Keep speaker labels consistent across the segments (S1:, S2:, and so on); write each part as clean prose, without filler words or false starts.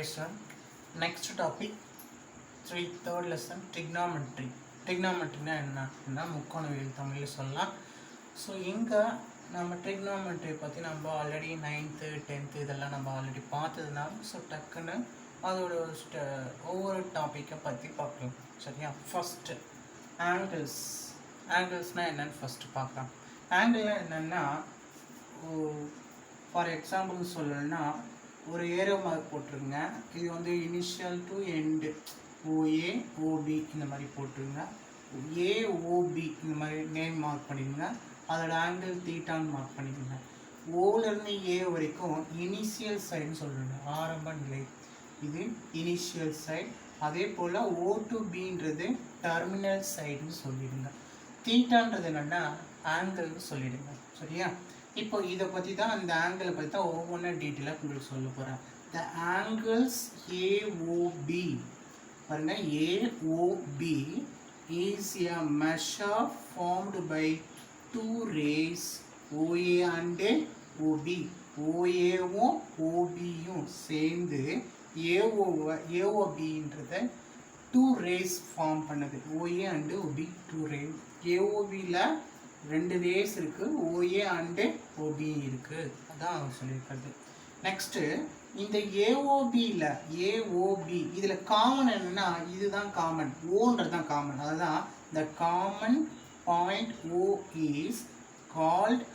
S1: Okay, sir. Next topic, third lesson, trigonometry. Trigonometry என்ன முக்கோணவியல் தமிழில் சொல்லலாம். ஸோ இங்கே நம்ம ட்ரிக்னாமெட்ரி பற்றி நம்ம ஆல்ரெடி 9th 10th இதெல்லாம் நம்ம ஆல்ரெடி பார்த்ததுனால ஸோ டக்குன்னு அதோட ஒவ்வொரு டாப்பிக்கை பற்றி பார்க்கலாம். சரியா? ஃபஸ்ட்டு ஆங்கிள்ஸ்னால் என்னென்னு ஃபஸ்ட்டு பார்க்கலாம். ஆங்கிள்னால் என்னென்னா, ஃபார் எக்ஸாம்பிள் சொல்லணும்னா ஒரு ஏரோ மார்க் போட்டுருங்க. இது வந்து initial to end OA OP இந்த மாதிரி போட்டுருங்க. ஏஓபி இந்த மாதிரி நேம் மார்க் பண்ணிடுங்க. அதோட ஆங்கிள் தீட்டான்னு மார்க் பண்ணிடுங்க. ஓலேருந்து ஏ வரைக்கும் இனிஷியல் சைடுன்னு சொல்லுங்க, ஆரம்ப நிலை. இது இனிஷியல் சைடு. அதே போல் ஓ டு பின்றது டெர்மினல் சைடுன்னு சொல்லிடுங்க. தீட்டான்றது என்னென்னா ஆங்கிள்னு சொல்லிடுங்க. சரியா? இப்போ இதை பற்றி தான், அந்த ஆங்கிளை பற்றி தான் ஒவ்வொன்றா டீட்டெயிலாக உங்களுக்கு சொல்ல போகிறேன். த ஆங்கிள்ஸ் ஏஓபி பாருங்க, AOB is a measure formed by two rays OA and OB. ஓஏவும் ஓபியும் சேர்ந்து ஏஓபின்றத டூ ரேஸ் ஃபார்ம் பண்ணுது. OA and OB two rays. ஏஓபியில் ரெண்டு ரேஸ் இருக்குது, ஓஏ அண்டு ஓபி இருக்குது. அதான் அவங்க சொல்லியிருக்கிறது. நெக்ஸ்ட்டு இந்த ஏஓபியில் ஏஓபி இதில் காமன் என்னென்னா, இதுதான் காமன், ஓன்றது தான் காமன். அதுதான் the common point O is called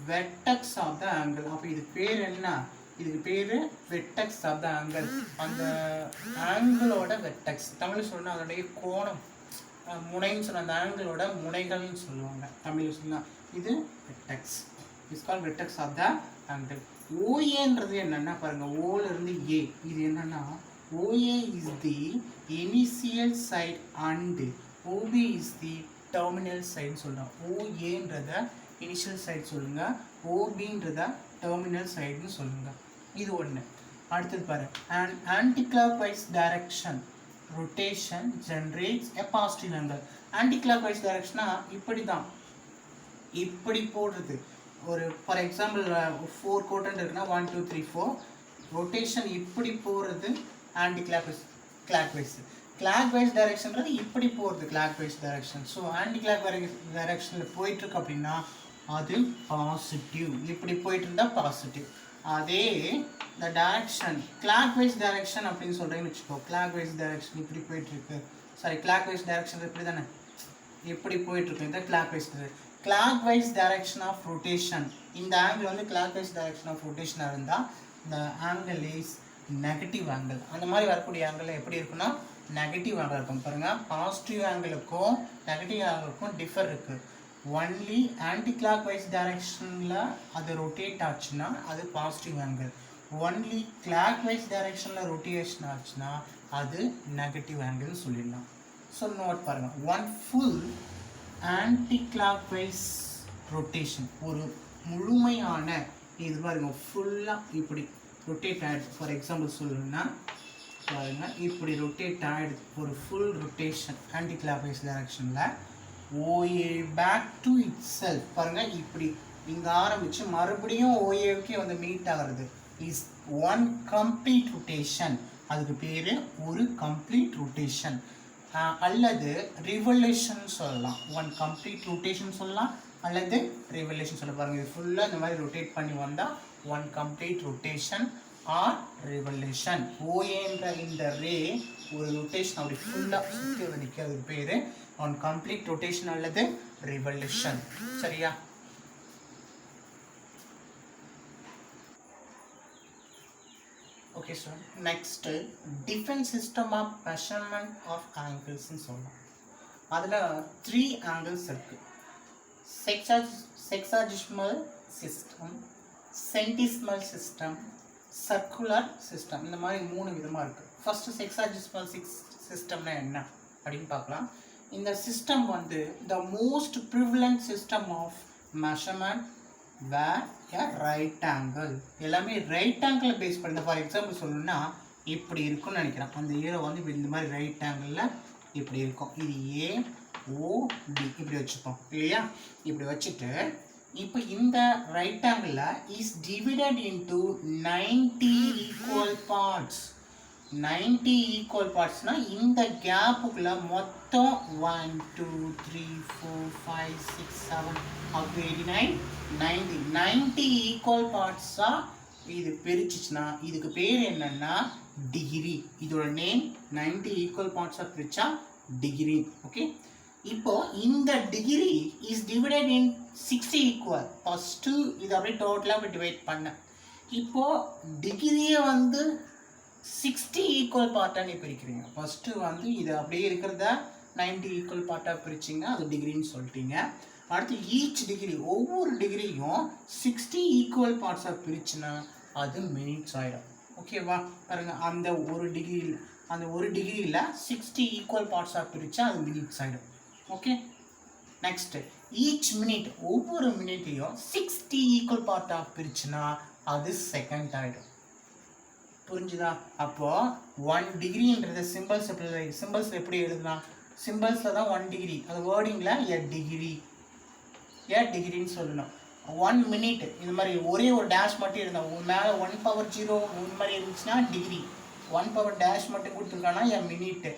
S1: vertex of the angle. அப்போ இது பேர் என்ன? இதுக்கு பேர் வெர்டெக்ஸ் ஆஃப் த ஆங்கிள். அந்த ஆங்கிளோட வெர்டெக்ஸ் தமிழ் சொல்லணும், அதோடைய கோணம், முனைன்னு சொன்ன அந்த ஆங்கிளோட முனைகள்னு சொல்லுவாங்க தமிழ் சொன்னால். இது vertex is called vertex of the angle. ஓஏன்றது என்னென்னா பாருங்கள், ஓலேருந்து ஏ. இது என்னென்னா OA is the initial side and OB is the terminal சைடுன்னு சொல்கிறோம். ஓஏன்றத இனிஷியல் சைடு சொல்லுங்கள், ஓபின்றத டெர்மினல் சைடுன்னு சொல்லுங்கள். இது ஒன்று. அடுத்தது பாரு, and anticlockwise direction rotation generates a positive angle. Anti-clockwise direction இப்படி தான், இப்படி போடுறது. ஒரு ஃபார் எக்ஸாம்பிள் 4 quadrant இருக்குன்னா 1 2 3 4 ரொட்டேஷன் இப்படி போகிறது ஆன்டி கிளாக்வைஸ். கிளாக்வைஸ் டைரக்ஷன்றது இப்படி போகிறது clockwise direction. So anti clockwise டைரக்ஷனில் போயிட்டுருக்கு அப்படின்னா அது பாசிட்டிவ். இப்படி போயிட்டு இருந்தால் பாசிட்டிவ். அதே இந்த டைரக்ஷன் கிளாக்வைஸ் டைரக்ஷன் அப்படின்னு சொல்கிறேன்னு வச்சுக்கோ. கிளாக்வைஸ் டைரக்ஷன் இப்படி போயிட்டுருக்கு, சாரி கிளாக்வைஸ் டைரக்ஷன் இப்படி தானே, இப்படி போயிட்டுருக்கு. இந்த கிளாக்வைஸ் டைரக்ஷன் ஆஃப் ரொட்டேஷன். இந்த ஆங்கிள் வந்து கிளாக்வைஸ் டைரக்ஷன் ஆஃப் ரொட்டேஷனாக இருந்தால் இந்த ஆங்கிள் இஸ் நெகட்டிவ் ஆங்கிள். அந்த மாதிரி வரக்கூடிய ஆங்கிள் எப்படி இருக்குன்னா நெகட்டிவ் ஆங்கிள் இருக்கும். பாருங்கள், பாசிட்டிவ் ஆங்கிளுக்கும் நெகட்டிவ் ஆங்கிளுக்கும் டிஃபர் இருக்குது. ஒன்லி ஆன்டி கிளாக்வைஸ் டைரக்ஷனில் அது ரொட்டேட் ஆச்சுன்னா அது பாசிட்டிவ் ஆங்கிள். ஒன்லி கிளாக்வைஸ் டைரக்ஷனில் ரொட்டேஷன் ஆச்சுன்னா அது நெகட்டிவ் ஆங்கிள்னு சொல்லிடலாம். ஸோ நோட் பாருங்கள், one full anti clockwise rotation, ஒரு முழுமையான இது பாருங்க ஃபுல்லாக இப்படி ரொட்டேட் ஆகிடுது. ஃபார் எக்ஸாம்பிள் சொல்லணும்னா பாருங்கள், இப்படி ரொட்டேட் ஆகிடுது ஒரு ஃபுல் ரொட்டேஷன் ஆன்டி கிளாக்வைஸ் டைரக்ஷனில். OA back to itself பாருங்கள், இப்படி இங்கே ஆரம்பித்து மறுபடியும் ஓஏவுக்கே வந்து மீட் ஆகிறது இஸ் ஒன் கம்ப்ளீட் ரொட்டேஷன். அதுக்கு பேர் ஒரு கம்ப்ளீட் ரொட்டேஷன் அல்லது ரிவல்யூஷன் சொல்லலாம். ஒன் கம்ப்ளீட் ரொட்டேஷன் சொல்லலாம் அல்லது ரிவல்யூஷன் சொல்ல. பாருங்கள், இது ஃபுல்லாக இந்த மாதிரி ரொட்டேட் பண்ணி வந்தால் one complete rotation or revolution. ஓஏன்ற இந்த ரே ஒரு ரொட்டேஷன் அப்படி ஃபுல்லாக சுற்றி நிற்கிறதுக்கு பேர் ஒன் கம்ப்ளீட் ரொட்டேஷன் அல்லது ரிவல்யூஷன். சரியா? Okay sir. Next different system of measurement of ஆங்கிள்ஸ்ன்னு சொல்லலாம். அதில் 3 ஆங்கிள்ஸ் இருக்குது. Sexagesimal system, centesimal system, circular system. இந்த மாதிரி 3 விதமாக இருக்குது. ஃபஸ்ட்டு செக்ஸாஜிஸ்மல் சிஸ்டம்னா என்ன அப்படின்னு பார்க்கலாம். இந்த சிஸ்டம் வந்து the most prevalent system of measurement where a right angle. எல்லாமே ரைட் ஆங்கிள் பேஸ் பண்ணி. ஃபார் எக்ஸாம்பிள் சொல்லணும்னா இப்படி இருக்குன்னு நினைக்கிறேன். அந்த ஏரோ வந்து இப்படி இந்த மாதிரி ரைட் ஆங்கிளில் இப்படி இருக்கும். இது ஏஓபி இப்படி வச்சுப்போம் இல்லையா? இப்படி வச்சுட்டு இப்போ இந்த ரைட் ஆங்கிளில் is divided into 90 equal parts. 90 equal பார்ட்ஸ்னா இந்த கேப்புக்குள்ள மொத்தம் 1 2 3 4 5 6 7 up to 89 90 90 ஈக்குவல் பார்ட்ஸா இது பிரிச்சுச்சுன்னா இதுக்கு பேர் என்னன்னா டிகிரி. இதோட நேம் 90 ஈக்குவல் பார்ட்ஸா பிரிச்சா டிகிரி. ஓகே, இப்போ இந்த degree is divided in 60 equal. First இது அப்படியே டோட்டலாக டிவைட் பண்ண. இப்போ டிகிரியை வந்து 60 ஈக்குவல் பார்ட்டாக நீ பிரிக்கிறீங்க. ஃபர்ஸ்ட்டு வந்து இது அப்படியே இருக்கிறத 90 ஈக்குவல் பார்ட்டாக பிரிச்சிங்கன்னா அது டிகிரின்னு சொல்லிட்டீங்க. அடுத்து ஈச் டிகிரி ஒவ்வொரு டிகிரியும் 60 ஈக்குவல் பார்ட்ஸாக பிரிச்சுன்னா அது மினிட்ஸ் ஆகிடும். ஓகேவா, பாருங்கள், அந்த ஒரு டிகிரியில் 60 ஈக்குவல் பார்ட்ஸாக பிரித்தா அது மினிட்ஸ் ஆகிடும். ஓகே, நெக்ஸ்ட் ஈச் மினிட் ஒவ்வொரு மினிட்டையும் 60 ஈக்குவல் பார்ட்டாக பிரிச்சுன்னா அது செகண்ட் ஆகிடும். புரிஞ்சுதா? அப்போ 1 டிகிரின்றது சிம்பிள்ஸ் எப்படி எழுதலாம்? சிம்பிள்ஸில் தான் 1 டிகிரி, அது வேர்டிங்கில் எ டிகிரின்னு சொல்லணும். 1 மினிட் இந்த மாதிரி ஒரே ஒரு டேஷ் மட்டும் இருந்தால் மேலே 1 பவர் 0 இந்த மாதிரி இருந்துச்சுன்னா டிகிரி. 1 பவர் டேஷ் மட்டும் கொடுத்துருக்காங்கன்னா a minute.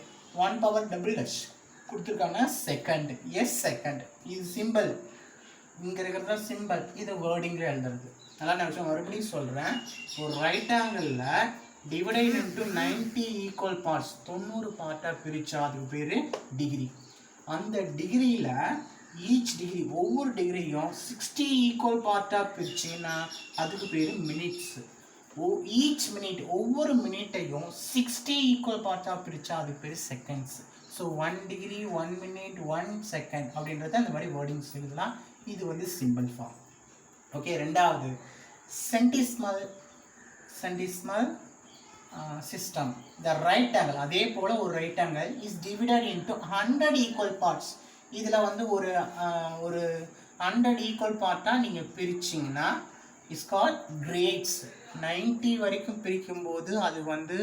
S1: 1 power double dash கொடுத்துருக்காங்கன்னா செகண்ட். Yes second. இது சிம்பிள், இங்கே இருக்கிறது தான் சிம்பிள், இது வேர்டிங்கில் எழுதுறது. நல்லா நான் விஷயம் மறுபடியும் சொல்கிறேன். ஒரு ரைட் ஆங்கிளில் டிவைடட் இன்ட்டு 90 ஈக்குவல் பார்ட்ஸ் 90 பார்ட்டாக பிரித்தா அதுக்கு பேர் டிகிரி. அந்த டிகிரியில் ஈச் டிகிரி ஒவ்வொரு டிகிரியும் 60 ஈக்குவல் பார்ட்டாக பிரிச்சுன்னா அதுக்கு பேர் மினிட்ஸ். ஈச் மினிட் ஒவ்வொரு மினிட்டையும் 60 ஈக்குவல் பார்ட்டாக பிரித்தா அதுக்கு பேர் seconds. So 1 degree 1 minute 1 second அப்படின்றத அந்த மாதிரி வேர்டிங்ஸ் எழுதலாம். இது வந்து சிம்பிள் ஃபார்ம். ஓகே, ரெண்டாவது centesimal system. The right angle, அதே போல் ஒரு right angle is divided into 100 equal parts. இதில் வந்து ஒரு 100 ஈக்குவல் பார்ட்டாக நீங்கள் பிரிச்சிங்கன்னா இஸ் கால்ட் கிரேட்ஸ். 90 வரைக்கும் பிரிக்கும்போது அது வந்து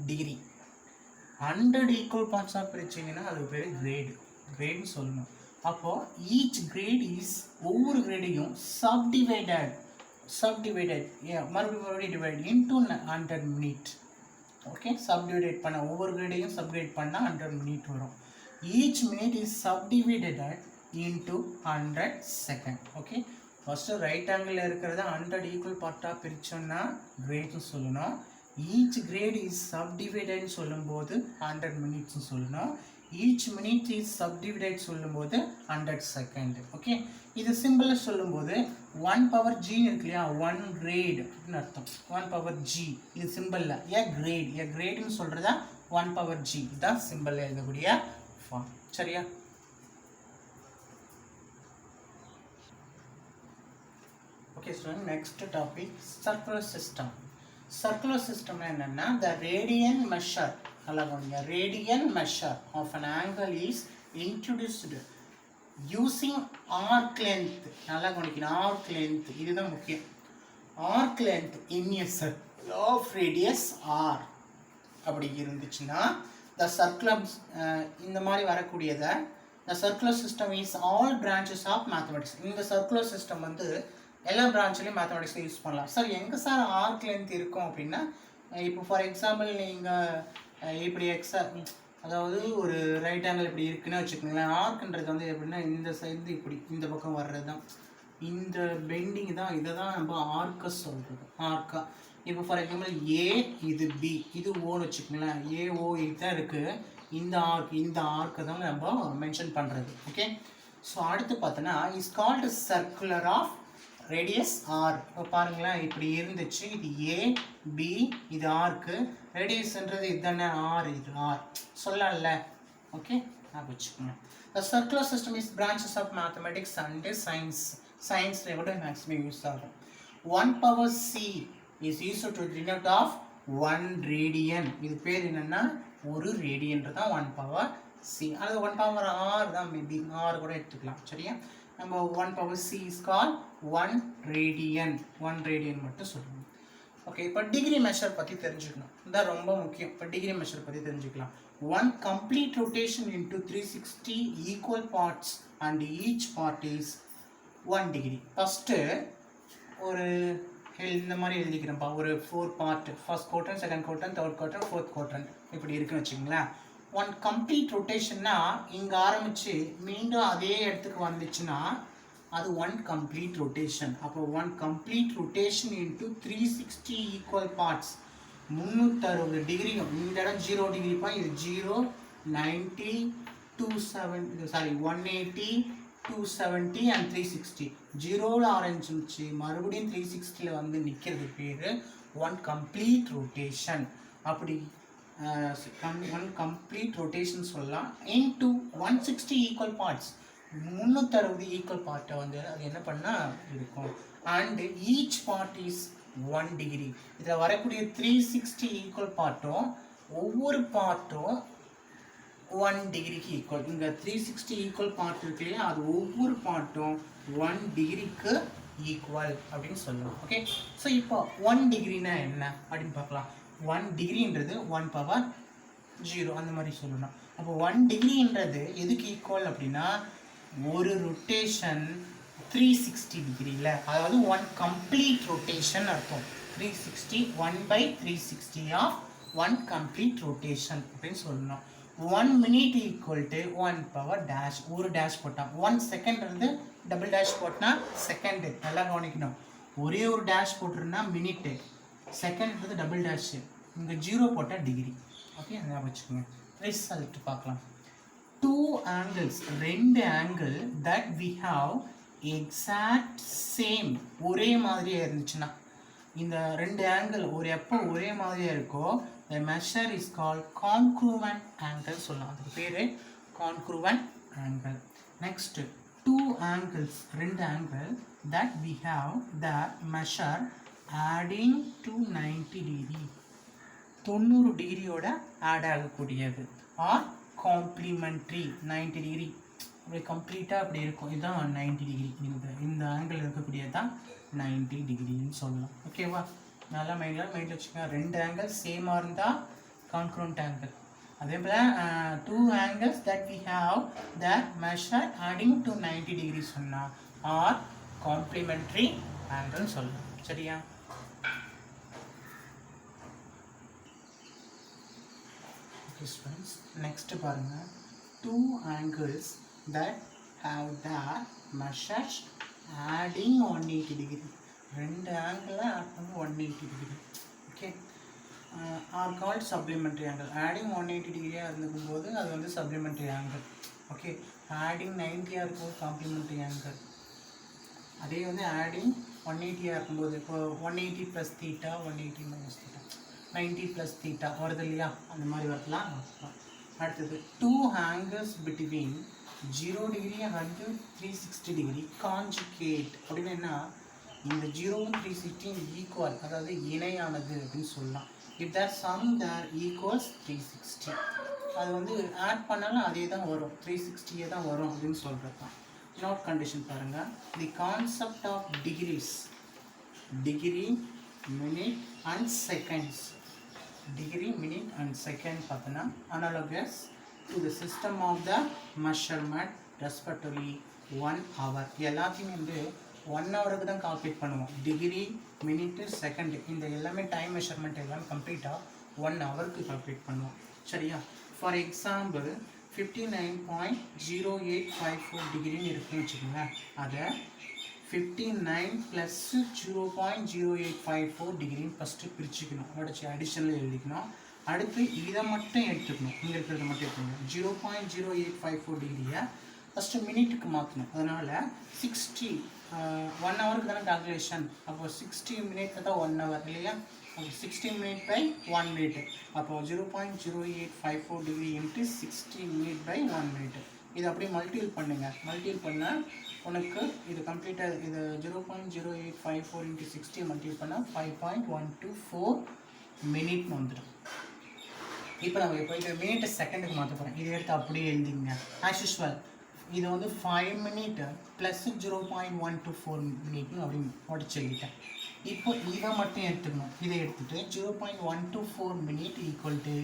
S1: டிகிரி. 100 ஈக்குவல் பார்ட்ஸாக பிரிச்சிங்கன்னா அது பேர் கிரேட்னு சொல்லணும். அப்போது ஈச் கிரேட் இஸ் ஒவ்வொரு கிரேடையும் சப்டிவைடட் மறுபடியும் divide into 100 minute. Okay, subdivided பண்ண ஒவ்வொரு கிரேடையும் சப்டிவைட் பண்ணால் 100 மினிட் வரும். Each minute is subdivided into 100 second. Okay, first right ஆங்கிளில் இருக்கிறத 100 ஈக்குவல் பார்ட்டாக பிரித்தோன்னா கிரேட்னு சொல்லணும். ஈச் கிரேட் இஸ் சப்டிவைடட்னு சொல்லும்போது 100 மினிட்ஸ்னு சொல்லணும். ஈச் மினிட் இஸ் சப்டிவைடட் சொல்லும்போது 100 செகண்ட். ஓகே, இது சிம்பிளில் சொல்லும்போது 1 பவர் ஜின்னு இருக்கு இல்லையா, 1 கிரேட் அப்படின்னு அர்த்தம். 1 பவர் ஜி இது சிம்பிளில் எ கிரேட்னு சொல்கிறதா 1 பவர் ஜி. இதுதான் சிம்பிளில் எழுதக்கூடிய ஃபார்ம். சரியா? Okay student, next topic circular system. Circular சிஸ்டம்னா என்னென்னா the radian measure of an angle is introduced using arc length. நல்லா கவனிக்கணும், arc length இதுதான் முக்கியம். arc length in a circle of radius r அப்படி இருந்துச்சுன்னா the circular இந்த மாதிரி வரக்கூடியதை the circular system is all branches of mathematics. இந்த circular system வந்து எல்லா பிரான்ச்லையும் மேத்தமெட்டிக்ஸில் யூஸ் பண்ணலாம். சார் எங்கே சார் ஆர்க் லென்த் இருக்கும் அப்படின்னா, இப்போ ஃபார் எக்ஸாம்பிள் நீங்கள் இப்படி அதாவது ஒரு ரைட் ஆங்கிள் இப்படி இருக்குன்னு வச்சுக்கோங்களேன். ஆர்க்ன்றது வந்து எப்படின்னா இந்த சைடு இப்படி இந்த பக்கம் வர்றது தான் இந்த பெண்டிங் தான், இதை தான் நம்ம ஆர்க்கஸ் சொல்கிறது. ஆர்க்கா இப்போ ஃபார் எக்ஸாம்பிள் ஏ இது பி இது ஓன்னு வச்சுக்கோங்களேன். ஏஓ இதுதான் இருக்குது. இந்த ஆர்க்கை தான் நம்ம மென்ஷன் பண்ணுறது. ஓகே, ஸோ அடுத்து பார்த்தோன்னா is called circular of radius R. இப்போ பாருங்களேன், இப்படி இருந்துச்சு, இது ஏ பி இது ஆர்க்கு, ரேடியஸ்ன்றது இதுதானே ஆர், இது ஆர் சொல்லல. ஓகே, நான் வச்சுக்கோங்க. The circular system is branches of mathematics and science. சயின்ஸில் கூட மேக்ஸிமம் யூஸ் ஆகும். 1 power c is used to denote of 1 radian. இது பேர் என்னென்னா ஒரு ரேடியன்றதான் 1 power c. அது 1 power r தான், மேபி ஆர் கூட எடுத்துக்கலாம். சரியா? நம்ம 1 power c is called 1 radian. 1 radian மட்டும் சொல்லணும். ஓகே, இப்போ டிகிரி மெஷர் பற்றி தெரிஞ்சுக்கணும். இதுதான் ரொம்ப முக்கியம். இப்போ டிகிரி மெஷர் பற்றி தெரிஞ்சுக்கலாம். 1 complete rotation into 360 equal parts and each part is 1 degree. First ஒரு இந்த மாதிரி எழுதிக்கிறேன்ப்பா. ஒரு 4 part, first quadrant, second quadrant, third quadrant, fourth quadrant இப்படி இருக்குன்னு வச்சுக்கோங்களேன். ஒன் கம்ப்ளீட் ரொட்டேஷன்னா இங்கே ஆரம்பித்து மீண்டும் அதே இடத்துக்கு வந்துச்சுன்னா அது ஒன் கம்ப்ளீட் ரொட்டேஷன். அப்போ one complete rotation into 360 equal parts, 360 degree. இந்த இடம் 0 டிகிரிப்பா, இது 0, 90, 180, 270 and 360. 0ல ஆரம்பிச்சு மறுபடியும் 360ல வந்து நிற்கிறது பேர் ஒன் கம்ப்ளீட் ரொட்டேஷன். அப்படி ஒன் கம்ப்ளீட் ரொட்டேஷன் சொல்லலாம். இன்டு 160 ஈக்குவல் பார்ட்ஸ், 360 ஈக்குவல் பார்ட்டை வந்து அது என்ன பண்ணால் இருக்கும். And each part is 1 degree. இதில் வரக்கூடிய 360 ஈக்குவல் பார்ட்டும் ஒவ்வொரு பார்ட்டும் 1 டிகிரிக்கு ஈக்குவல். இங்கே 360 ஈக்குவல் பார்ட் இருக்கு இல்லையா, அது ஒவ்வொரு பார்ட்டும் 1 டிகிரிக்கு ஈக்குவல் அப்படின்னு சொல்லலாம். ஓகே, ஸோ இப்போ 1 டிகிரினா என்ன அப்படின்னு பார்க்கலாம். 1 டிகிரின்றது 1 பவர் 0 அந்த மாதிரி சொல்லணும். அப்போ 1 டிகிரின்றது எதுக்கு ஈக்குவல் அப்படின்னா ஒரு ரொட்டேஷன் 360 டிகிரியில், அதாவது 1 கம்ப்ளீட் ரொட்டேஷன் அர்த்தம். 360 1/360 ஆஃப் 1 கம்ப்ளீட் ரொட்டேஷன் அப்படின்னு சொல்லணும். 1 minute equal to 1 power dash, ஒரு டேஷ் போட்டால் 1 செகண்ட் இருந்து டபுள் டேஷ் போட்டால் செகண்டு. நல்லா கவனிக்கணும், ஒரே ஒரு டேஷ் போட்டுருந்தா மினிட்டு, செகண்ட் டபுள் டேஷ், இங்கே 0 போட்டால் டிகிரி. ஓகே, அதை வச்சுக்கோங்க. ரிசல்ட் பார்க்கலாம். 2 angles, 2 angle that we have exact same, ஒரே மாதிரியாக இருந்துச்சுன்னா, இந்த 2 ஆங்கிள் எப்போ ஒரே மாதிரியாக இருக்கோ the measure is called congruent angle சொல்லலாம். அதுக்கு பேர் congruent angle. Next, 2 angles, 2 angle that we have the measure adding to 90 degree, 90 டிகிரியோட ஆட் ஆகக்கூடியது. ஆர் காம்ப்ளிமெண்ட்ரி 90 டிகிரி, அப்படி கம்ப்ளீட்டாக அப்படி இருக்கும். இதுதான் 90 டிகிரி. இந்த ஆங்கிள் இருக்கக்கூடியது தான் 90 டிகிரின்னு சொல்லலாம். ஓகேவா, நல்லா மைண்டில் வச்சுக்கோங்க. 2 ஆங்கிள் சேமாக இருந்தால் கான்க்ரூண்ட் ஆங்கிள். அதே போல் 2 angles that we have that measure adding to 90 degree சொன்னால் ஆர் காம்ப்ளிமெண்ட்ரி ஆங்கிள்னு சொல்லலாம். சரியா? நெக்ஸ்ட் பாருங்க, 2 angles that have the measures adding 180 degree, 2 angle add பண்ணி 180 degree. Okay, are called supplementary angle. Adding 180 டிகிரியாக இருந்துக்கும்போது அது வந்து சப்ளிமெண்ட்ரி ஆங்கிள். ஓகே, ஆடிங் 90யாக இருக்கும்போது complimentary angle. அதே வந்து ஆடிங் 180யாக இருக்கும்போது, இப்போ 180 + θ, 180 - θ, 90 + θ வருது இல்லையா, அந்த மாதிரி வரலாம். அடுத்தது 2 angles between 0 degree and 360 degree conjugate. அப்படின்னா என்ன, இந்த 0 360 ஈக்குவல், அதாவது இணையானது அப்படின்னு சொல்லலாம். If their sum there equals 360, அது வந்து ஆட் பண்ணாலும் அதே தான் வரும், 360 தான் வரும் அப்படின்னு சொல்கிறது தான். நோட் கண்டிஷன் பாருங்கள். The concept of degrees, degree, minute and seconds, degree, minute and second பார்த்தோன்னா analogous to the system of the measurement respectively 1 hour. எல்லாத்தையும் வந்து 1 ஹவருக்கு தான் கால்குலேட் பண்ணுவோம். டிகிரி, மினிட்டு, செகண்டு, இந்த எல்லாமே டைம் மெஷர்மெண்ட் எல்லாம் கம்ப்ளீட்டாக 1 ஹவருக்கு கால்குலேட் பண்ணுவோம். சரியா? ஃபார் எக்ஸாம்பிள் 59.0854 டிகிரின்னு இருக்குன்னு வச்சுக்கோங்களேன். அதை 59 + 0.0854 டிகிரின்னு ஃபஸ்ட்டு பிரிச்சுக்கணும், உடச்சி அடிஷனில் எழுதிக்கணும். அடுத்து இதை மட்டும் எடுத்துக்கணும், இங்கே இருக்கிறத மட்டும் எடுத்துக்கணும். 0.0854 டிகிரியை ஃபஸ்ட்டு மினிட்டுக்கு மாற்றணும். அதனால் 60, 1 ஹவருக்கு தானே கால்குலேஷன். அப்போ 60 மினிட்ல தான் 1 ஹவர் இல்லையா. அப்போ 60 மினிட் பை 1 மினிட். அப்போ 0.0854 degree into 60 minute by 1 minute. இது அப்படியே மல்டிபிள் பண்ணுங்கள். மல்டிபிள் பண்ணால் உனக்கு இது கம்ப்ளீட்டாக, இது 0.0854 இன்ட்டு 60 மல்டிபிள் பண்ணால் 5.124 மினிட்னு வந்துடும். இப்போ நம்ம போய்ட்டு மினிட்டு செகண்டுக்கு மாற்ற போகிறோம். இதை எடுத்து அப்படியே எழுதிங்க ஆஸ் யூஸ்வல். இது வந்து 5 மினிட் ப்ளஸ் 0.124 மினிட்னு அப்படின்னு உடச்சி எழுதிட்டேன். இப்போ இதை மட்டும் எடுத்துக்கணும். இதை எடுத்துகிட்டு 0.124 minute equal to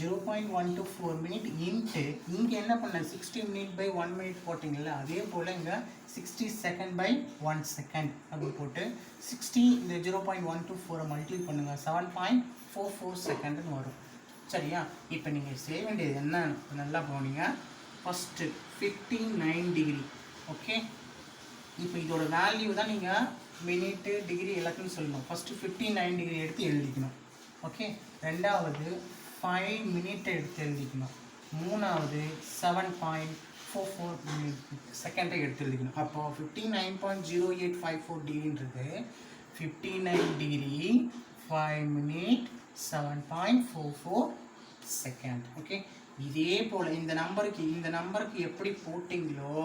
S1: 0.124 minute into இங்கே என்ன பண்ண 60 மினிட் பை 1 மினிட் போட்டிங்களா, அதே போல் இங்கே 60 செகண்ட் பை 1 செகண்ட் அப்படி போட்டு 60 இந்த 0.124 மல்டிப்ளை பண்ணுங்கள், 7.44 செகண்டுன்னு வரும். சரியா? இப்போ நீங்கள் செய்ய வேண்டியது என்ன நல்லா போனீங்க. First 59 degree. ஓகே, இப்போ இதோட வேல்யூ தான் நீங்கள் மினிட்டு டிகிரி எல்லாத்தையும் சொல்லணும். ஃபஸ்ட்டு 59 டிகிரி எடுத்து எழுதிக்கணும். ஓகே, ரெண்டாவது 5 மினிட் எடுத்து எழுதிக்கணும். மூணாவது 7.44 செகண்டை எடுத்து எழுதிக்கணும். அப்போது 59.0854 டிகிரின்றது 59 டிகிரி 5 மினிட் 7.44 செகண்ட். ஓகே, இதே போல் இந்த நம்பருக்கு எப்படி போட்டிங்களோ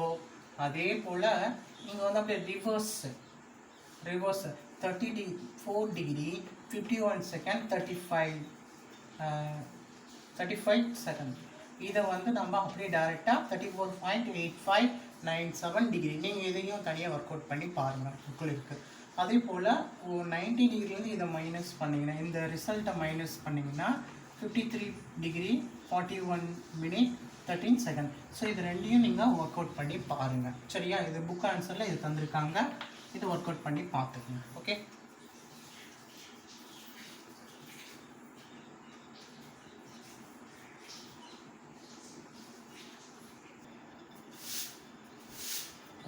S1: அதே போல் நீங்கள் வந்து அப்படியே ரிவர்ஸ் 34 டிகிரி 51 செகண்ட் 35 செகண்ட். இதை வந்து நம்ம அப்படியே டைரெக்டாக 34.8597 டிகிரி நீங்கள் இதையும் தனியாக ஒர்க் அவுட் பண்ணி பாருங்கள், புக்கில் இருக்குது. அதே போல் 90 டிகிரிலேருந்து இதை மைனஸ் பண்ணிங்கன்னா, இந்த ரிசல்ட்டை மைனஸ் பண்ணிங்கன்னா 53 டிகிரி 41 மினிட் 13 செகண்ட். ஸோ இது ரெண்டையும் நீங்கள் ஒர்க் அவுட் பண்ணி பாருங்கள். சரியா? இது புக் ஆன்சரில் இது தந்திருக்காங்க, இது ஒர்க் அவுட் பண்ணி பார்த்துக்கங்க. ஓகே,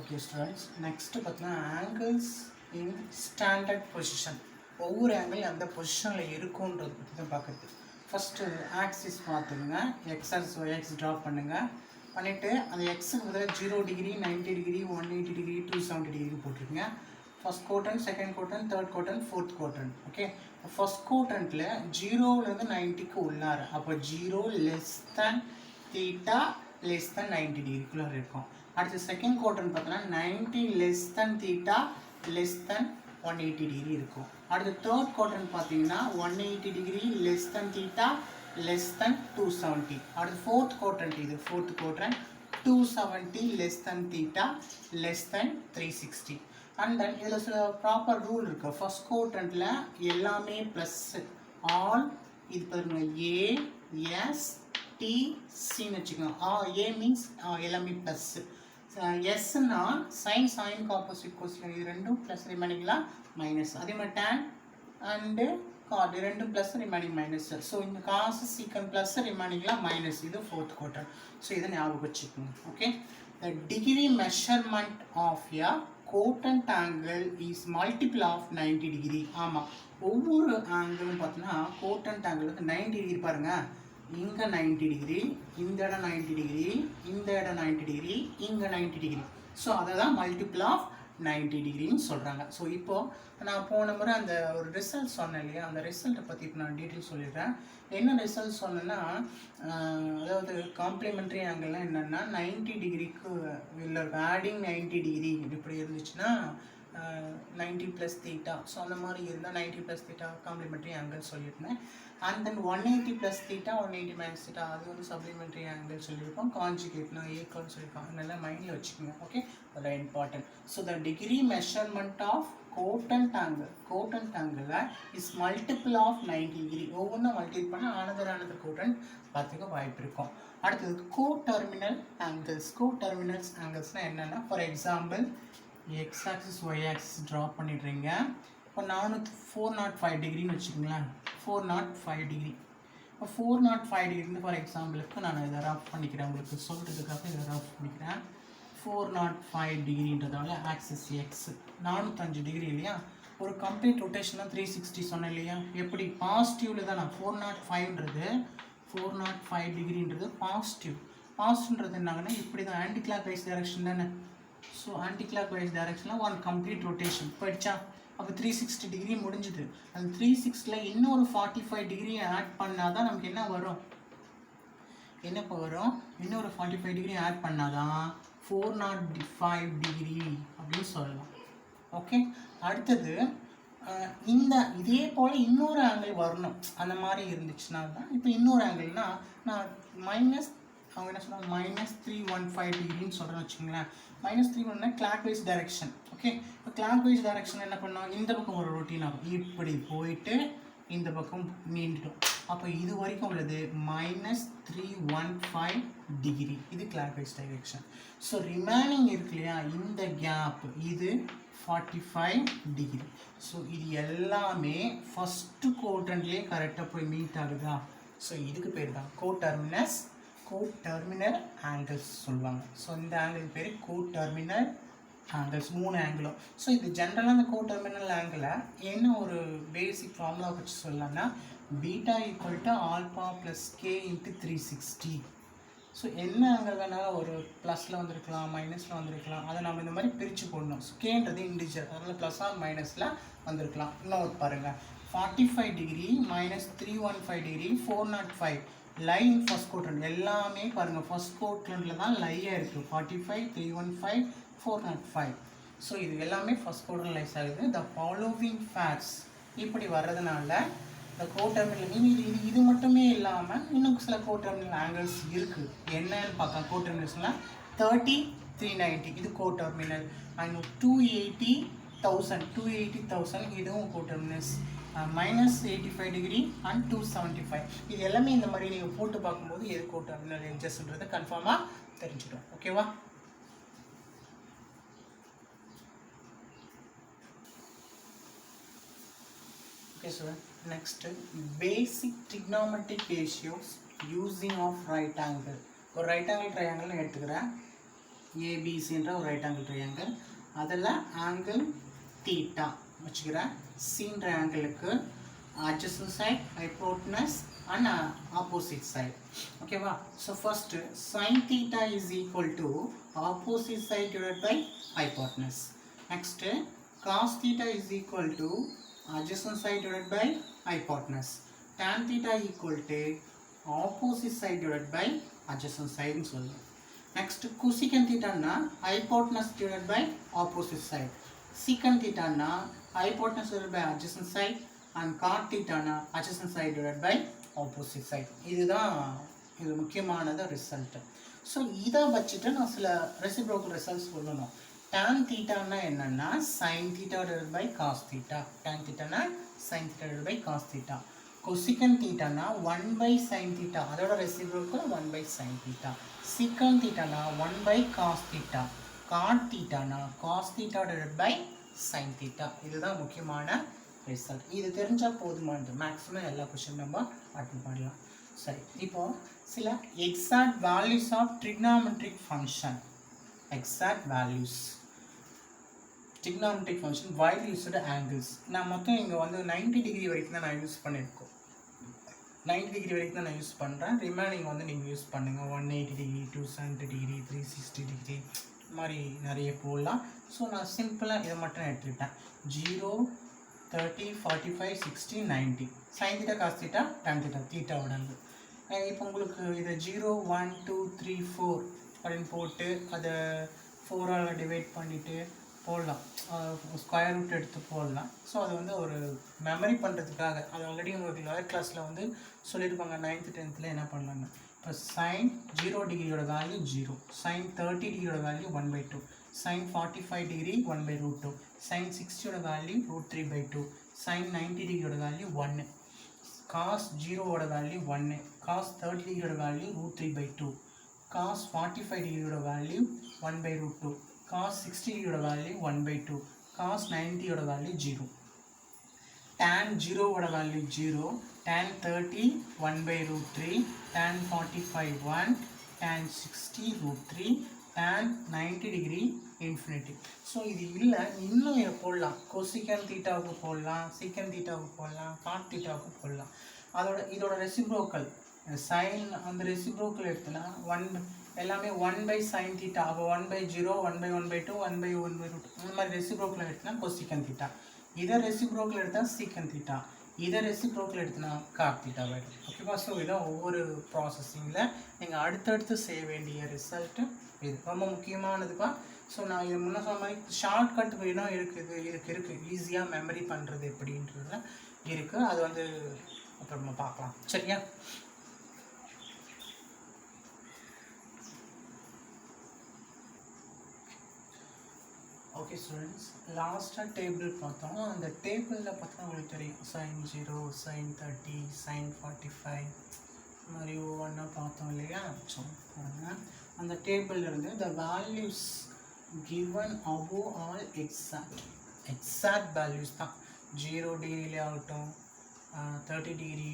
S1: ஓகே ஸ்டூடெண்ட்ஸ், நெக்ஸ்ட்டு பார்த்தீங்கன்னா ஆங்கிள்ஸ் இன் ஸ்டாண்டர்ட் பொசிஷன். ஒவ்வொரு ஆங்கிள் அந்த பொசிஷனில் இருக்குன்றது பற்றி தான் பார்க்குறது. ஃபஸ்ட்டு ஆக்சிஸ் பார்த்துங்க, எக்ஸ் ஒய்எக்ஸ் ட்ரா பண்ணுங்கள். பண்ணிவிட்டு அந்த எக்ஸுக்கு பதிலாக 0 டிகிரி 90 டிகிரி 180 டிகிரி 270 டிகிரி போட்டிருக்கீங்க. First quadrant, second quadrant, third quadrant, fourth quadrant. Okay, first குவாட்ரண்ட்டில் 0லேருந்து 90க்கு உள்ளார, அப்போ 0 less than theta less than 90 டிகிரிக்குள்ளே இருக்கும். அடுத்து செகண்ட் குவாட்ரண்ட் பார்த்தோன்னா 90 less than theta less than 180 degree இருக்கும். அடுத்து தேர்ட் குவாட்ரண்ட் பார்த்தீங்கன்னா 180 degree less than theta less than 270. அடுத்து ஃபோர்த் குவாட்ரண்ட், இது fourth quadrant 270 less than theta less than 360. And then இதில் சில ப்ராப்பர் ரூல் இருக்குது. ஃபர்ஸ்ட் குவாட்ரண்ட்டில் எல்லாமே ப்ளஸ்ஸு, ஆல் இது பாருங்க ASTCன்னு வச்சுக்கோங்க. ஏ மீன்ஸ் எல்லாமே ப்ளஸ்ஸு, எஸ்ன்னா சைனுக்கு ஆப்போசிட் கொஸ்டின், இது ரெண்டும் ப்ளஸ் ரிமைனிங்லாம் மைனஸ். அதே மாதிரி டேன் அண்டு காட் ரெண்டும் ப்ளஸ் ரிமைனிங் மைனஸ். ஸோ இந்த காசு சீக்கன் ப்ளஸ் ரிமைனிங்லாம் மைனஸ். இது ஃபோர்த் குவார்ட்டர். ஸோ இதை ஞாபகம் வச்சுக்கோங்க. Okay, the degree measurement of a quadrant angle is multiple of 90 degree. ஆமாம், ஒவ்வொரு ஆங்கிளும் பார்த்தீங்கன்னா கோட்டன்ட் ஆங்கிளுக்கு 90 டிகிரி பாருங்கள். இங்கே 90 டிகிரி, இந்த இடம் 90 டிகிரி, இந்த இடம் 90 டிகிரி, இங்கே 90 டிகிரி. ஸோ அதை தான் மல்டிபிள் ஆஃப் 90 டிகிரின்னு சொல்கிறாங்க. ஸோ இப்போது நான் போன முறை அந்த ஒரு ரிசல்ட் சொன்னேன் இல்லையா, அந்த ரிசல்ட்டை பற்றி இப்போ நான் டீட்டெயில் சொல்லிடுறேன். என்ன ரிசல்ட் சொன்னேன்னா, அதாவது காம்ப்ளிமெண்ட்ரி ஆங்கிள்லாம் என்னென்னா 90 டிகிரிக்கு இல்லை ஆடிங் 90 டிகிரி இப்படி இருந்துச்சுன்னா 90 + தீட்டா. ஸோ அந்த மாதிரி இருந்தால் 90 + தீட்டா காம்ப்ளிமெண்ட்ரி ஆங்கிள் சொல்லியிருந்தேன். அண்ட் தென் 180 + தீட்டா 180 - தீட்டா அது வந்து சப்ளிமெண்ட்ரி ஆங்கிள் சொல்லியிருக்கோம். கான்ஜுகேட்னா ஈக்குவல்னு சொல்லியிருக்கோம். அதெல்லாம் மைண்டில் வச்சுக்கோங்க. ஓகே, அதெல்லாம் important. So the degree measurement of quadrant angle is multiple of 90 degree. ஒவ்வொன்றும் மல்டிபிள் பண்ணால் ஆனதர் கோட்டன்ட் பார்த்துக்க வாய்ப்பு இருக்கும். அடுத்தது கோடெர்மினல் ஆங்கிள்ஸ்னால் என்னென்னா, for example X axis Y axis draw பண்ணிடுறீங்க. இப்போ 405 டிகிரின்னு வச்சுக்கோங்களேன். 405 டிகிரி. இப்போ 405 டிகிரி ஃபார் எக்ஸாம்பிளுக்கு நான் இதை ரஃப் பண்ணிக்கிறேன், உங்களுக்கு சொல்கிறதுக்காக இதை ரஃப் பண்ணிக்கிறேன். 405 டிகிரின்றதால ஆக்சிஸ் எக்ஸ் 405 டிகிரி இல்லையா. ஒரு கம்ப்ளீட் ரொட்டேஷன் தான் 360 சொன்னேன் இல்லையா. எப்படி பாசிட்டிவ்ல தான் நான் 405 டிகிரின்றது பாசிட்டிவ்ன்றது என்னாங்கன்னா இப்படி தான் ஆன்டி கிளாக் வைஸ் டைரக்ஷன் தானே. ஸோ ஆன்டி கிளாக் வைஸ் டைரக்ஷனில் ஒன் கம்ப்ளீட் ரொட்டேஷன் போயிடுச்சா. அப்போ 360 டிகிரி முடிஞ்சுது. அந்த 360ல் இன்னொரு 45 டிகிரி ஆட் பண்ணால் தான் நமக்கு என்ன வரும், இன்னொரு 45 டிகிரி ஆட் பண்ணால் தான் 405 டிகிரி அப்படின்னு சொல்லலாம். ஓகே, அடுத்தது இதே போல் இன்னொரு ஆங்கிள் வரணும். அந்த மாதிரி இருந்துச்சுன்னா தான் இப்போ இன்னொரு ஆங்கிள்னால் நான் அவங்க என்ன சொல்கிறாங்க -315 டிகிரின்னு சொல்கிறேன்னு வச்சுக்கோங்களேன். -315 கிளாக் வைஸ் டைரக்ஷன். ஓகே, இப்போ கிளாக் வைஸ் டைரக்ஷன் என்ன பண்ணோம், இந்த பக்கம் ஒரு ரொட்டீன் ஆகும், இப்படி போயிட்டு இந்த பக்கம் நீண்டுடும். அப்போ இது வரைக்கும் உள்ளது -315 டிகிரி, இது கிளாக்வைஸ் டைரெக்ஷன். ஸோ ரிமைனிங் இருக்கு இல்லையா, இந்த கேப் இது 45 டிகிரி. ஸோ இது எல்லாமே ஃபஸ்ட்டு குவாட்ரண்ட்லேயே கரெக்டாக போய் மீட் ஆகுதா. ஸோ இதுக்கு பேர் தான் கோடெர்மினல் ஆங்கிள்ஸ் சொல்லுவாங்க. ஸோ இந்த ஆங்கிள் பேர் கோடெர்மினல் ஆங்கிள்ஸ், 3 ஆங்கிளும். ஸோ இது ஜென்ரலாக அந்த கோடெர்மினல் ஆங்கிளை என்ன ஒரு பேசிக் ஃபார்முலா வச்சு சொல்லலாம்னா beta equal to alpha plus K into 360. So என்ன ஆங்கிள் வேணாலும் ஒரு ப்ளஸில் வந்திருக்கலாம், மைனஸில் வந்திருக்கலாம், அதை நம்ம இந்த மாதிரி பிரித்து போடணும். ஸோ கேன்றது இண்டிஜர், அதனால் ப்ளஸ் ஆர் மைனஸில் வந்திருக்கலாம். இன்னொரு பாருங்கள், 45 degree -315 degree 405 line first quadrant எல்லாமே பாருங்கள் ஃபர்ஸ்ட் குவாட்ரண்ட்டில் தான் லையாக இருக்குது. 45, 315, 405. ஸோ இது எல்லாமே ஃபர்ஸ்ட் குவாட்ரண்ட் லைஸ் ஆகுது. த ஃபாலோவிங் ஃபேக்ட்ஸ் இப்படி வர்றதுனால இந்த கோடெர்மினல் இது மட்டுமே இல்லாமல் இன்னும் சில கோடெர்மினல் ஆங்கிள்ஸ் இருக்குது. என்னன்னு பார்க்கலாம். கோடெர்மினல்ஸ்னால் 30, 390 இது கோடெர்மினல். அண்ட் 280,000 இதுவும் கோடெர்மினல்ஸ். -85 டிகிரி அண்ட் 275 இது எல்லாமே இந்த மாதிரி நீங்கள் போட்டு பார்க்கும்போது எது கோடெர்மினல் எட்ஜஸ்ன்றது கன்ஃபார்மாக தெரிஞ்சிடும். ஓகேவா? Okay, so next basic trigonometric ratios using of right angle. ஒரு ரைட் ஆங்கிள் ட்ரையாங்கிள் எடுத்துக்கிறேன். ஏபிசின்ற ஒரு ரைட் ஆங்கிள் ட்ரையாங்கிள், அதில் ஆங்கிள் தீட்டா வச்சுக்கிறேன். சீன்ற ஆங்கிளுக்கு adjacent side, hypotenuse and opposite side. ஓகேவா? So first sin theta is equal to opposite side divided by hypotenuse. Next cos theta is equal to adjacent side divided by hypotenuse. Tan theta equal to opposite side divided by adjacent side னு சொல்லுவோம். Next cosecant theta னா hypotenuse divided by opposite side. Secant theta னா hypotenuse divided by adjacent side and cot theta னா adjacent side divided by opposite side. இதுதான் இது முக்கியமானது result. So இதை வச்சுட்டு நான் சில ரெசிப்ரோக்கல் ரிசல்ட்ஸ் சொல்லணும். tan theta என்னன்னா sin theta divided by cos theta. tan theta sin theta divided by cos theta. cosecant theta 1 by sin theta, அதோட reciprocal 1 by sin theta. secant theta 1 by cos theta. cot theta cos theta divided by sin theta. இதுதான் முக்கியமான result. இது தெரிஞ்சால் போதுமானது, maximum எல்லா question நம்ம attend பண்ணலாம். சரி, இப்போ சில exact values of trigonometric function. Exact values trigonometric function wide used angles. நான் மொத்தம் இங்கே வந்து 90 டிகிரி வரைக்கும் தான் நான் யூஸ் பண்ணியிருக்கோம். 90 டிகிரி வரைக்கும் தான் நான் யூஸ் பண்ணுறேன். ரிமைனிங் வந்து நீங்கள் யூஸ் பண்ணுங்கள். 180 டிகிரி, 270 டிகிரி, 360 டிகிரி மாதிரி நிறைய போடலாம். ஸோ நான் சிம்பிளாக இதை மட்டும் எடுத்துக்கிட்டேன். 0, 30, 45, 60, 90 sin theta cos theta tan theta தீட்டாவோட. இப்போ உங்களுக்கு இதை 0, 1, 2, 3, 4 அப்படின்னு போட்டு அதை 4ஆல் டிவைட் பண்ணிவிட்டு போடலாம். ஸ்கொயர் ரூட் எடுத்து போடலாம். ஸோ அது வந்து ஒரு மெமரி பண்ணுறதுக்காக, அது ஆல்ரெடி உங்களுக்கு லோயர் கிளாஸில் வந்து சொல்லியிருப்பாங்க 9th 10th என்ன பண்ணலான்னு. இப்போ sin 0 டிகிரியோட வேல்யூ 0, sin 30 டிகிரியோட வேல்யூ 1/2, sin 45 டிகிரி 1/√2, sin 60யோட வேல்யூ √3/2, sin 90 டிகிரியோட வேல்யூ 1, cos 0வோட வேல்யூ 1, cos 30 டிகிரியோட வேல்யூ √3/2, cos 45 டிகிரியோட வேல்யூ 1/√2, cos 60 டிகிரியோட வேல்யூ 1/2, cos 90யோட வேல்யூ 0, tan 0வோட value 0, tan 30 1/√3, tan 45 1, tan 60 √3, tan 90 degree infinity. So இது இல்லை, இன்னும் இதை போடலாம். கொசிகன் தீட்டாவுக்கு போடலாம், சீக்கன் தீட்டாவுக்கு போடலாம், காட் தீட்டாவுக்கு போடலாம். இதோட ரெசிப்ரோக்கல் சைன், அந்த ரெசிப்ரோக்கல் எடுத்தோன்னா எல்லாமே 1 by sin theta. அப்போ 1/0, 1/1/2, 1/1/2 இந்த மாதிரி ரெசிப்ரோக்கல் எடுத்தோன்னா கொசிகன் தீட்டா. இதை ரெசிப்ரோக்கல் எடுத்தால் சீக்கன் தீட்டா, இதை ரெசிப்ரோக்கல் எடுத்தோன்னா காட் தீட்டா ஆகிடும். ஓகேவா? ஸோ இதான் ஒவ்வொரு ப்ராசஸிங்கில் நீங்கள் அடுத்தடுத்து செய்ய வேண்டிய ரிசல்ட்டு இது ரொம்ப முக்கியமானதுப்பா. ஸோ நான் இது முன்ன சொன்ன மாதிரி ஷார்ட்கட் வேணும் இருக்குது ஈஸியாக மெமரி பண்ணுறது எப்படின்றதுல இருக்குது. அது வந்து அப்புறமா பார்க்கலாம். சரியா? ஓகே ஸ்டூடெண்ட்ஸ், லாஸ்ட்டாக டேபிள் பார்த்தோம். அந்த டேபிளில் பார்த்தா உங்களுக்கு தெரியும் sin 0, sin 30, sin 45 இந்த மாதிரி ஒவ்வொன்றா பார்த்தோம் இல்லையா? ஸோ பாருங்கள், அந்த டேபிளில் இருந்து the values given above all exact values தான். 0 டிகிரிலே ஆகட்டும், 30 டிகிரி,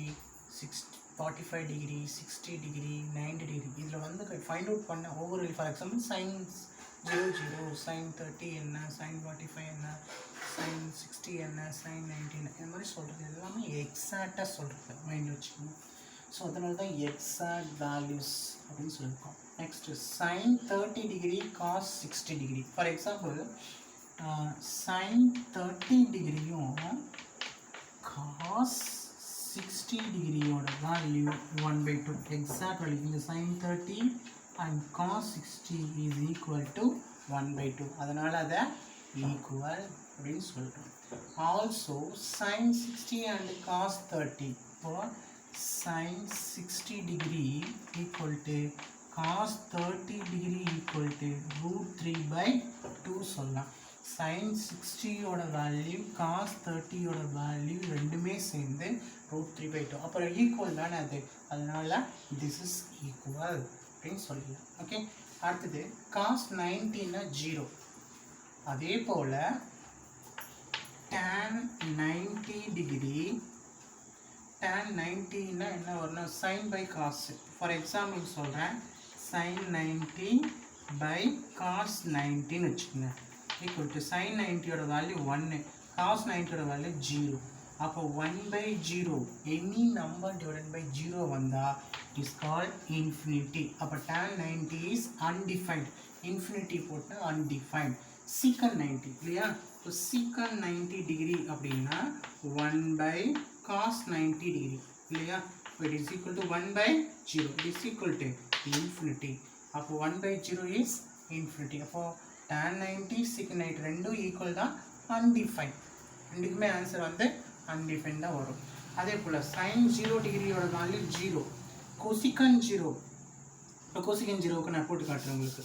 S1: 45 டிகிரி, 60 டிகிரி, 90 டிகிரி, இதில் வந்து ஃபைண்ட் அவுட் பண்ண ஒவ்வொரு, ஃபார் எக்ஸாம்பிள் சைன்ஸ் 00, sin 30 என்ன, sin 45 என்ன, sin 60 என்ன, sin 90 என்ன, இந்த மாதிரி சொல்கிறது எல்லாமே எக்ஸாக்டாக சொல்கிறது மைண்ட் வச்சுக்கணும். ஸோ அதனால தான் எக்ஸாக்ட் வேல்யூஸ் அப்படின்னு சொல்லியிருக்கோம். Next sin 30 degree cos 60 degree. For example sin 30 டிகிரியும் cos 60 டிகிரியோட வேல்யூ 1/2 எக்ஸாக்ட் வேல்யூ. இந்த sin 30 and cos 60 is equal to 1/2. அதனால் அதை ஈக்குவல் அப்படின்னு சொல்கிறோம். Also sin 60 and cos 30 for sin 60 degree equal to cos 30 degree equal to √3/2 சொல்லலாம். sin 60 ஓட value cos 30 ஓட வேல்யூ ரெண்டுமே சேர்ந்து √3/2. அப்புறம் ஈக்குவல் தானே அது, அதனால் this is equal அப்படின்னு சொல்லலாம். ஓகே, அடுத்தது cos 90னா 0. அதே போல் tan 90 டிகிரி, tan 90னா என்ன வரணும், sin by cos. For example சொல்கிறேன், sin 90/cos 90ன்னு வச்சுக்கோங்க. ஈக்குவல் டு sin 90யோட வேல்யூ 1, cos 90யோட வேல்யூ 0. அப்போ 1/0 எனி நம்பர் டிவைடட் பை 0 வந்தால் is called infinity. அப்போ tan 90 is undefined. infinity போட்டு undefined. secant 90 இல்லையா? ஸோ secant 90 டிகிரி அப்படின்னா 1/cos 90 டிகிரி இல்லையா? it is equal to 1/0. it is equal to infinity. அப்போ 1/0 is infinity. அப்போ tan 90 secant 90 ரெண்டும் equal தான், undefined. ரெண்டுக்குமே ஆன்சர் வந்து undefined தான் வரும். அதே போல் sin 0 டிகிரியோட வேல்யூ 0, cosecant 0. இப்போ cosecant 0க்கு நான் போட்டு காட்டுறேன் உங்களுக்கு.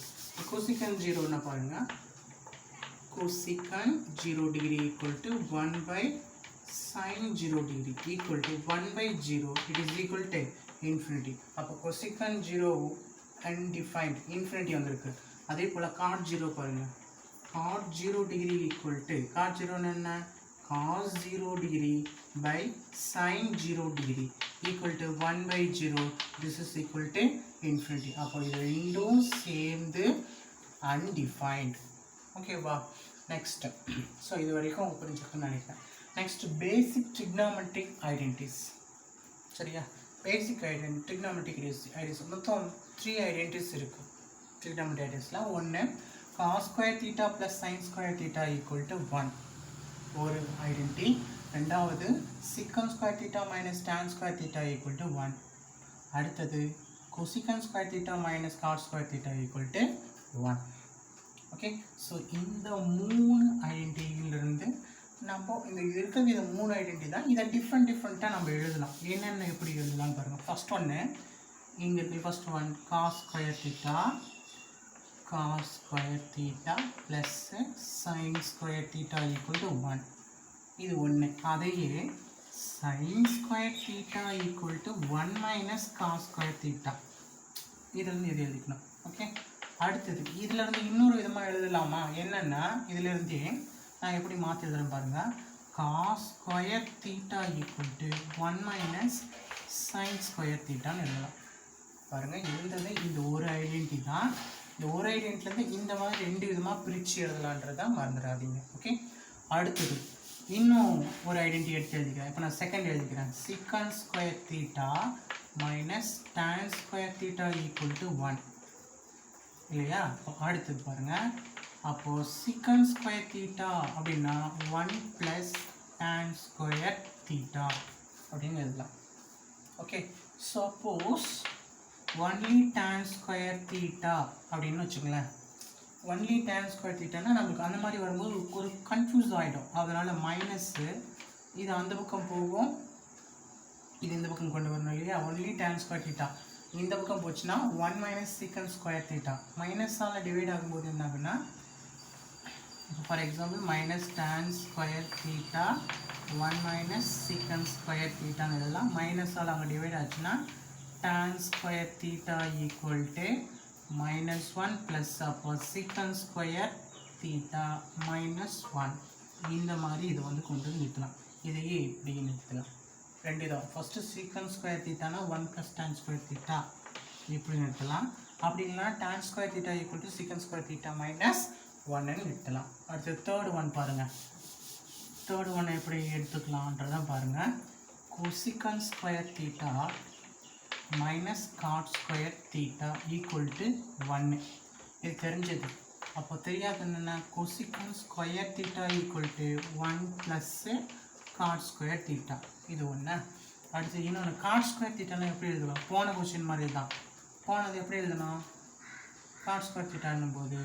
S1: cosecant 0ன்னா பாருங்கள், cosecant 0 degree equal to 1/sin 0 degree equal to 1/0. it is equal to infinity. அப்போ cosecant 0 undefined, infinity வந்திருக்கு. அதே போல் cot 0 பாருங்கள், cot 0 degree equal to, cot 0 என்ன, cos 0 degree by sin 0 degree equal to 1/0. this is equal to infinity. அப்போ இது ரெண்டும் சேர்ந்து undefined. ஓகேவா? நெக்ஸ்ட், ஸோ இது வரைக்கும் புரிஞ்சுக்கணும்னு நினைக்கிறேன். நெக்ஸ்ட் பேசிக் ட்ரிக்னாமெட்ரிக் ஐடென்டிஸ். சரியா? பேசிக் ட்ரிக்னாமெட்ரிக் ஐடென்டிஸ் மொத்தம் 3 ஐடென்டிஸ் இருக்குது ட்ரிக்னாமெட்ரிக் ஐடென்டிஸில். ஒன்று cos square theta plus sin square theta equal to 1 ஒரு ஐடென்டி. ரெண்டாவது secant square theta minus tan square theta equal to 1. அடுத்தது cosecant square theta minus cot square theta equal to 1. Okay, so இந்த 3 ஐடென்டிட்டியிலிருந்து நம்ம இந்த இருக்கிறது, இந்த 3 identity தான். இதை டிஃப்ரெண்ட்டாக நம்ம எழுதலாம். என்னென்ன எப்படி எழுதலாம் பாருங்கள். ஃபஸ்ட் ஒன்று இங்கே இருக்குது. First one cos square theta plus sin square theta equal to 1. இது ஒன்று. அதையே sin square theta equal to 1 minus cos square theta, இதிலிருந்து இது எழுதிக்கணும். ஓகே, அடுத்தது இதிலிருந்து இன்னொரு விதமாக எழுதலாமா? என்னென்னா இதிலிருந்தே நான் எப்படி மாற்றி எழுதுறேன் பாருங்கள். cos square theta equal to 1 minus sin square thetaன்னு எழுதலாம். பாருங்கள், எழுதுறது இந்த ஒரு ஐடென்டி தான். இந்த ஒரு ஐடென்டிலேருந்து இந்த மாதிரி 2 விதமாக பிரித்து எழுதலான்றதான் மறந்துடாதீங்க. ஓகே, அடுத்தது இன்னும் ஒரு ஐடென்டி எடுத்து எழுதிக்கிறேன். இப்போ நான் செகண்ட் எழுதிக்கிறேன். secant square theta minus tan square theta equal to 1 இல்லையா? அடுத்தது பாருங்கள், அப்போது secant square theta அப்படின்னா 1 plus tan square theta அப்படின்னு எழுதலாம். Okay, suppose only tan square theta அப்படின்னு வச்சுங்களேன். ஒன்லி tan square thetaனா நமக்கு அந்த மாதிரி வரும்போது ஒரு கன்ஃபியூஸ் ஆகிடும். அதனால் மைனஸ்ஸு இது அந்த பக்கம் போகும், இது இந்த பக்கம் கொண்டு வரணும் இல்லையா? ஒன்லி tan square theta இந்த பக்கம் போச்சுன்னா 1 minus secant square theta மைனஸால் டிவைட் ஆகும்போது என்ன ஆகுன்னா for example minus tan square theta 1 minus secant square தீட்டான்னு எழுதலாம். மைனஸால் அங்கே டிவைட் ஆச்சுன்னா tan square theta equal to -1 plus அப்போ சீக்கன் ஸ்கொயர் தீட்டா -1. இந்த மாதிரி இது வந்து கொண்டு வந்து நிறுத்தலாம். இதையே இப்படி நிறுத்தலாம். ரெண்டு இதான். ஃபஸ்ட்டு சீக்கன் ஸ்கொயர் தீட்டானா 1 ப்ளஸ் tan ஸ்கொயர் தீட்டா இப்படி நிறுத்தலாம். அப்படி இல்லைனா tan square theta equal to secant square theta -1ன்னு நிறுத்தலாம். அடுத்து தேர்ட் ஒன் பாருங்கள். தேர்ட் ஒன் எப்படி எடுத்துக்கலான்றதான் பாருங்கள். Cosecant square theta minus cot square theta equal to 1. இது தெரிஞ்சது. அப்போ தெரியாது என்னென்ன, cosecant square theta equal to 1 plus cot square theta. இது ஒன்று. அடுத்து இன்னொன்று காட் ஸ்கொயர் தீட்டாலாம் எப்படி எழுதலாம்? போன கொஸ்டின் மாதிரி தான். போனது எப்படி எழுதணும்? காட் ஸ்கொயர் தீட்டான்னும் போது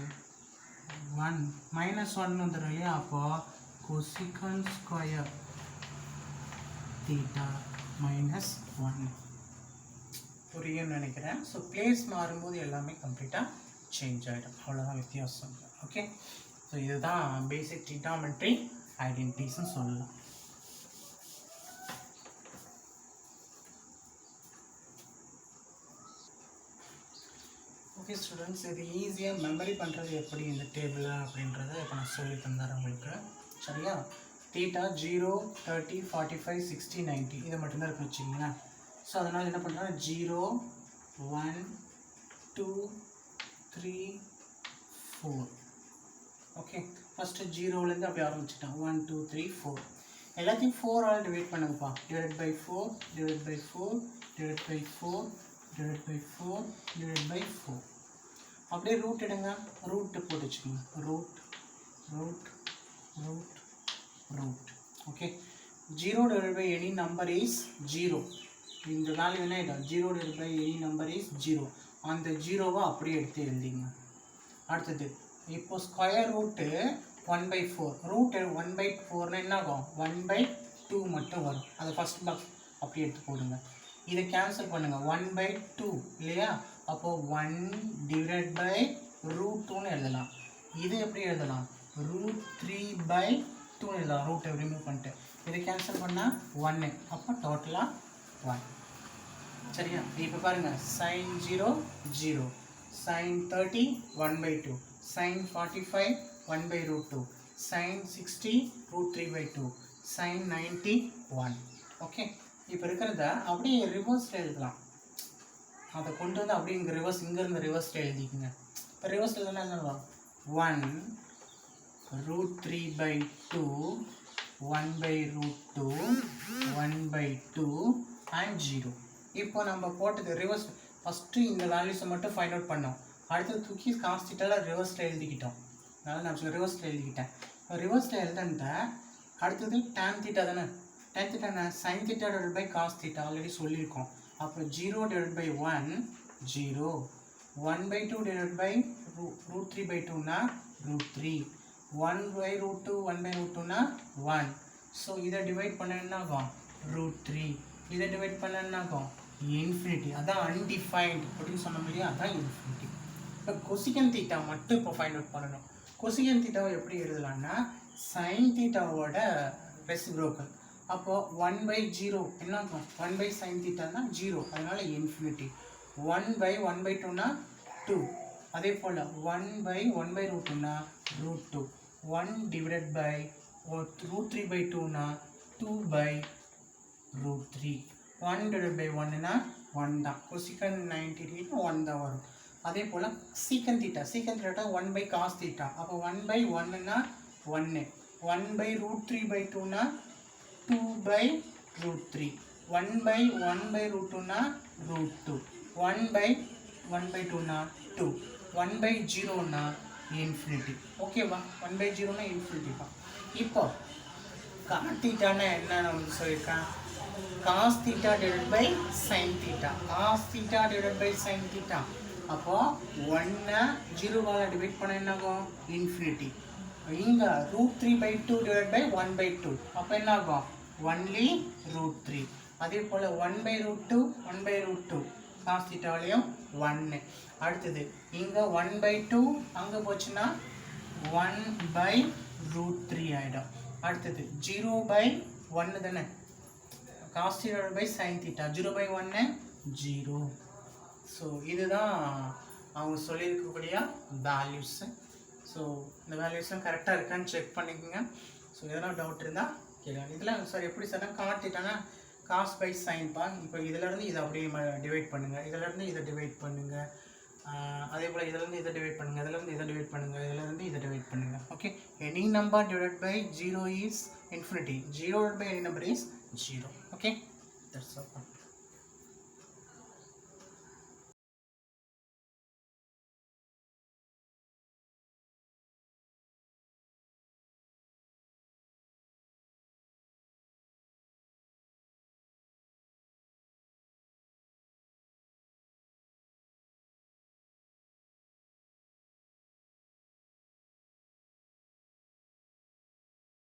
S1: 1 -1 வந்துடும் இல்லையா? அப்போ கொசிக்கன் ஸ்கொயர் தீட்டா -1 புரியும்னு நினைக்கிறேன். ஸோ பிளேஸ் மாறும்போது எல்லாமே கம்ப்ளீட்டாக சேஞ்ச் ஆகிடும். அவ்வளோதான் வித்தியாசம். ஓகே, ஸோ இதுதான் பேசிக் ட்ரிகாமெட்ரி ஐடென்டிட்டிஸ்ன்னு சொல்லலாம். ஓகே ஸ்டூடெண்ட்ஸ், இது ஈஸியாக மெமரி பண்ணுறது எப்படி இந்த டேபிள் அப்படின்றத இப்போ நான் சொல்லி தந்துடுறேன் உங்களுக்கு. சரியா? தீட்டா 0, 30, 45, 60, 90 இதை மட்டும்தான் இருக்கு வச்சுக்கிங்களேன். ஸோ அதனால் என்ன பண்ணுறேன், 0, 1, 2, 3, 4. ஓகே, ஃபஸ்ட்டு 0லேருந்து அப்படி ஆரம்பிச்சுட்டேன். 1, 2, 3, 4 எல்லாத்தையும் 4ஆல் டிவைட் பண்ணுங்கப்பா. Divide by 4, divide by 4, divide by 4, divide by 4, divide by 4. அப்படியே ரூட் எடுங்க. ரூட்டு போட்டு வச்சுக்கோங்க. Root root root root. Okay, 0 divide by any number is 0. இந்த வேல்யூ என்ன ஆகிடும்? 0 divide by any number is 0. அந்த 0வை அப்படியே எடுத்து எழுதிங்க. அடுத்தது இப்போ ஸ்கொயர் ரூட்டு 1/4. ரூட் 1/4னா என்ன ஆகும்? 1/2 மட்டும் வரும். அதை ஃபஸ்ட் பாக்ஸ் அப்படியே எடுத்து போடுங்க. இதை கேன்சல் பண்ணுங்கள். 1/2 இல்லையா? அப்போது 1 டிவைட் பை √2ன்னு எழுதலாம். இது எப்படி எழுதலாம்? √3/2 எழுதலாம். ரூட்டை ரிமூவ் பண்ணிட்டு இதை கேன்சல் பண்ணால் 1. அப்போ டோட்டலாக 1. சரியா? இப்போ பாருங்கள், sin 0 0, sin 30 1/2, sin 45 1/√2, sin 60 √3/2, sin 90 1. Okay, இப்போ இருக்கிறத அப்படியே ரிவர்ஸில் எழுதலாம். அதை கொண்டு வந்து அப்படியே இங்கே ரிவர்ஸ், இங்கேருந்து ரிவர்ஸில் எழுதிக்குங்க. இப்போ ரிவர்ஸில் எழுதுனா என்ன? 1 √3/2, 1/√2, 1/2 அண்ட் 0. இப்போ நம்ம போட்டது ரிவர்ஸ். ஃபஸ்ட்டு இந்த வேல்யூஸை மட்டும் ஃபைண்ட் அவுட் பண்ணோம். அடுத்து தூக்கி காஸ் தீட்டாவில் ரிவர்ஸில் எழுதிக்கிட்டோம். அதனால் நான் ரிவர்ஸில் எழுதிக்கிட்டேன். இப்போ ரிவர்ஸில் எழுதுன்ட்டேன். அடுத்தது tan தீட்டா தானே. tan தீட்டா என்ன? sin theta divide by cos theta already சொல்லியிருக்கோம். அப்போ 0 டிவைட் பை 1 0, 1/2 டிவைட் பை √3/2னா √3, 1/√2 1/√2னா 1. ஸோ இதை டிவைட் பண்ண என்ன ஆகும்? √3. இதை டிவைட் பண்ண என்ன ஆகும்? இன்ஃபினிட்டி. அதான் அன்டிஃபைன்ட் அப்படின்னு சொன்னோம் இல்லையா? அதான் இன்ஃபினிட்டி. இப்போ கொசிகன் தீட்டா மட்டும் இப்போ ஃபைண்ட் அவுட் பண்ணணும். கொசிகன் தீட்டாவை எப்படி எழுதலாம்னா சைன் தீட்டாவோட ரெசிப்ரோக்கல். அப்போது 1/0 என்ன ஆகும்? 1/sin தீட்டானா 0, அதனால இன்ஃபினிட்டி. 1/1/2னா 2. அதே போல் 1/1/√2னா √2. 1 டிவைடட் பை √3/2னா 2/√3. 1 டிவைட் பை 1னா 1 தான். கொசிகன் 90 1 தான் வரும். அதே போல் சீக்கன் தீட்டா. சீக்கன் தீட்டா 1/cos தீட்டா. அப்போ 1/1னா 1. 1/√3/2னா 2/√3. 1/1/√2னா √2. 1/1/2னா 2. 1/0னா இன்ஃபினிட்டி. ஓகேவா? 1/0னா இன்ஃபினிட்டிப்பா. இப்போ காட் தீட்டானா என்ன நம்ம சொல்லியிருக்கேன்? Cos theta divide by sine theta. Cos theta divide by sine theta. அப்போது 1 0வால் டிவைட் பண்ண என்ன ஆகும்? இன்ஃபினிட்டி. இங்கே √3/2 டிவைட் பை 1/2. அப்போ என்ன ஆகும்? ஒன்லி √3. அதே போல் 1/√2 1/√2 காஸ் தீட்டாவிலையும் 1. அடுத்தது இங்கே 1/2 அங்கே போச்சுன்னா 1/√3 ஆகிடும். அடுத்தது 0/1 தானே, cos theta by sin theta, 0/1 0. So இதுதான் அவங்க சொல்லியிருக்கக்கூடிய வேல்யூஸ். ஸோ இந்த வேல்யூஸ்லாம் கரெக்டாக இருக்கான்னு செக் பண்ணிக்கோங்க. ஸோ எதனா டவுட் இருந்தால் கேட்கலாம். இதில் சார் எப்படி சார்னா காட்டிட்டானா காஸ் பை சைன்ப்பா. இப்போ இதிலேருந்து இதை அப்படியே டிவைட் பண்ணுங்கள், இதிலேருந்து இதை டிவைட் பண்ணுங்கள், அதே போல் இதிலேருந்து இதை டிவைட் பண்ணுங்கள், இதிலேருந்து இதை டிவைட் பண்ணுங்கள், இதிலேருந்து இதை டிவைட் பண்ணுங்கள். Okay, any number divide by 0 is infinity, 0 divided by any number is 0. Okay, that's all.